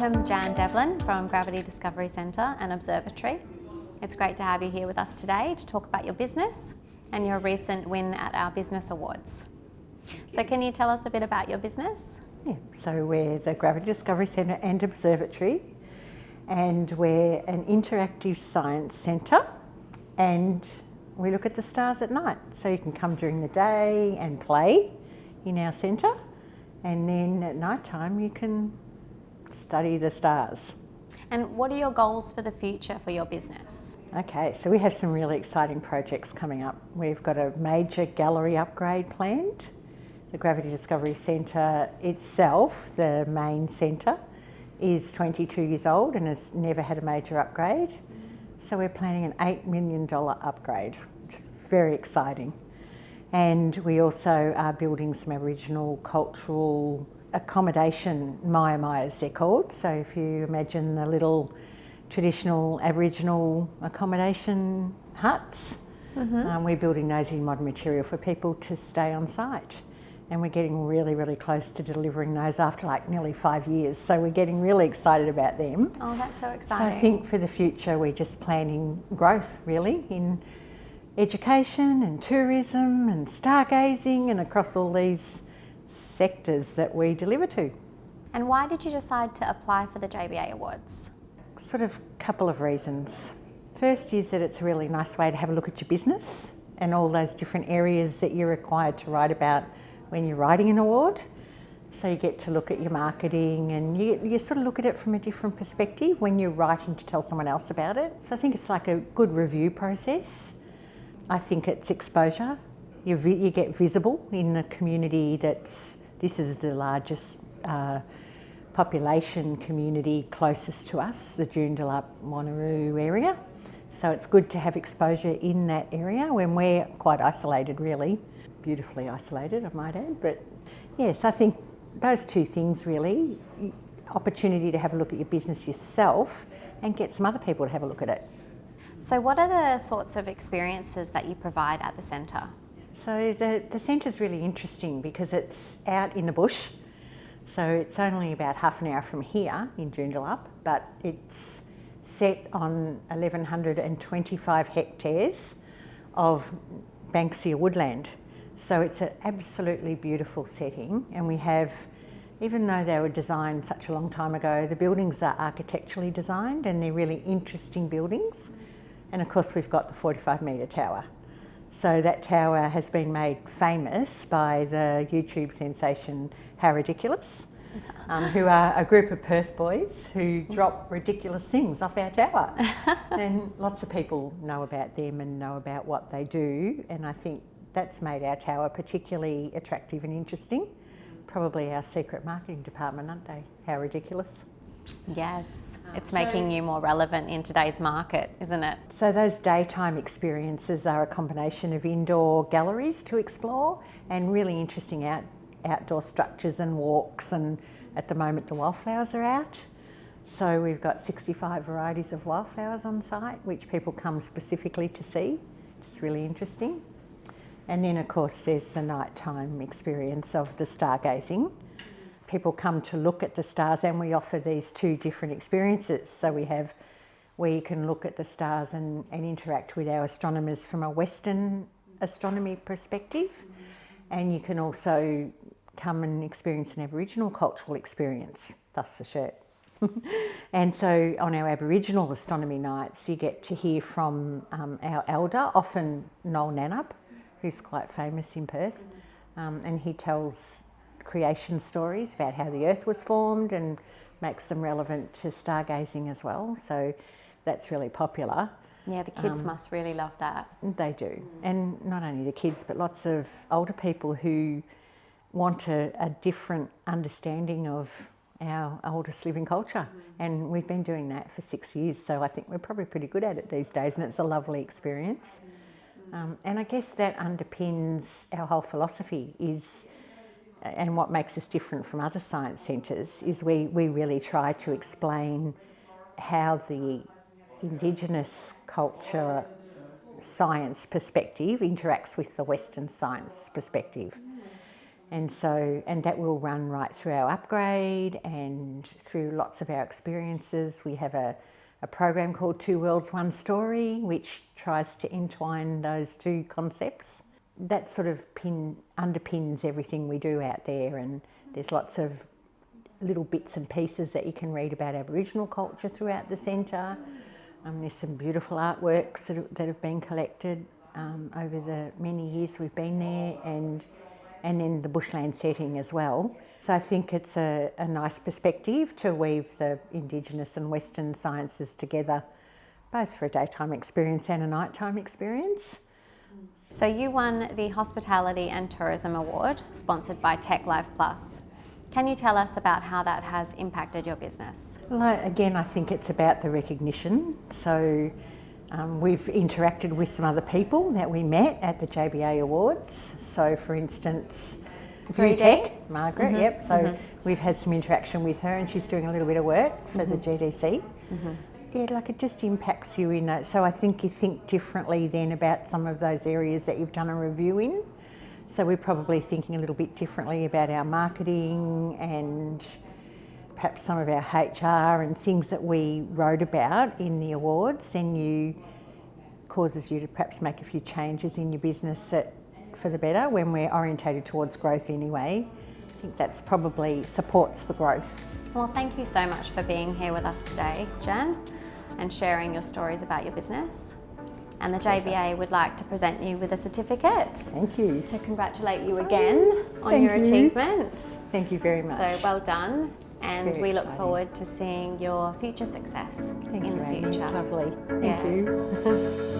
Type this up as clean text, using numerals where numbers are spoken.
Welcome Jan Devlin from Gravity Discovery Centre and Observatory. It's great to have you here with us today to talk about your business and your recent win at our Business Awards. So can you tell us a bit about your business? Yeah, so we're the Gravity Discovery Centre and Observatory, and we're an interactive science centre, and we look at the stars at night. So you can come during the day and play in our centre, and then at night time you can study the stars. And what are your goals for the future for your business? Okay, so we have some really exciting projects coming up. We've got a major gallery upgrade planned. The Gravity Discovery Centre itself, the main centre, is 22 years old and has never had a major upgrade. So we're planning an $8 million upgrade, which is very exciting. And we also are building some Aboriginal cultural accommodation, Maya-Mayas they're called. So if you imagine the little traditional Aboriginal accommodation huts, we're building those in modern material for people to stay on site. And we're getting really, really close to delivering those after like nearly 5 years. So we're getting really excited about them. Oh, that's so So exciting. I think for the future, we're just planning growth really in education and tourism and stargazing and across all these sectors that we deliver to. And why did you decide to apply for the JBA Awards? Sort of a couple of reasons. First is that it's a really nice way to have a look at your business and all those different areas that you're required to write about when you're writing an award. So you get to look at your marketing and you sort of look at it from a different perspective when you're writing to tell someone else about it. So I think it's like a good review process. I think it's exposure. You get visible in the community this is the largest population community closest to us, the Joondalup, Wanneroo area. So it's good to have exposure in that area when we're quite isolated really. Beautifully isolated, I might add. But yes, I think those two things really, opportunity to have a look at your business yourself and get some other people to have a look at it. So what are the sorts of experiences that you provide at the centre? So the centre's really interesting because it's out in the bush. So it's only about half an hour from here in Joondalup, but it's set on 1,125 hectares of Banksia woodland. So it's an absolutely beautiful setting, and we have, even though they were designed such a long time ago, the buildings are architecturally designed and they're really interesting buildings. And of course we've got the 45-metre tower. So that tower has been made famous by the YouTube sensation How Ridiculous, who are a group of Perth boys who drop ridiculous things off our tower. And lots of people know about them and know about what they do, and I think that's made our tower particularly attractive and interesting. Probably our secret marketing department, aren't they? How Ridiculous. Yes, it's making you more relevant in today's market, isn't it? So those daytime experiences are a combination of indoor galleries to explore and really interesting outdoor structures and walks, and at the moment the wildflowers are out. So we've got 65 varieties of wildflowers on site which people come specifically to see. It's really interesting. And then of course there's the nighttime experience of the stargazing. People come to look at the stars, and we offer these two different experiences. So we have where you can look at the stars and interact with our astronomers from a Western astronomy perspective, and you can also come and experience an Aboriginal cultural experience, thus the shirt. And so on our Aboriginal astronomy nights you get to hear from our elder, often Noel Nannup, who's quite famous in Perth, and he tells creation stories about how the earth was formed and makes them relevant to stargazing as well. So that's really popular. Yeah, the kids must really love that. They do. And not only the kids, but lots of older people who want a different understanding of our oldest living culture. And we've been doing that for 6 years, so I think we're probably pretty good at it these days, and it's a lovely experience. And I guess that underpins our whole philosophy and what makes us different from other science centres is we really try to explain how the Indigenous culture science perspective interacts with the Western science perspective. And that will run right through our upgrade and through lots of our experiences. We have a program called Two Worlds, One Story, which tries to entwine those two concepts. That sort of underpins everything we do out there, and there's lots of little bits and pieces that you can read about Aboriginal culture throughout the centre. There's some beautiful artworks that have been collected over the many years we've been there, and then the bushland setting as well. So I think it's a nice perspective to weave the Indigenous and Western sciences together, both for a daytime experience and a nighttime experience. So you won the Hospitality and Tourism Award, sponsored by Tech Life Plus. Can you tell us about how that has impacted your business? Well, again, I think it's about the recognition. So we've interacted with some other people that we met at the JBA Awards. So for instance, Tech, Margaret, yep. So we've had some interaction with her, and she's doing a little bit of work for the GDC. Yeah, like it just impacts you in that. So I think you think differently then about some of those areas that you've done a review in. So we're probably thinking a little bit differently about our marketing and perhaps some of our HR and things that we wrote about in the awards. Then causes you to perhaps make a few changes in your business for the better when we're orientated towards growth anyway. I think that's probably supports the growth. Well, thank you so much for being here with us today, Jen, and sharing your stories about your business. And the JBA would like to present you with a certificate. Thank you. To congratulate you again on your achievement. Thank you very much. So well done, and Very we look exciting. forward to seeing your future success in the future. It's lovely. Thank you.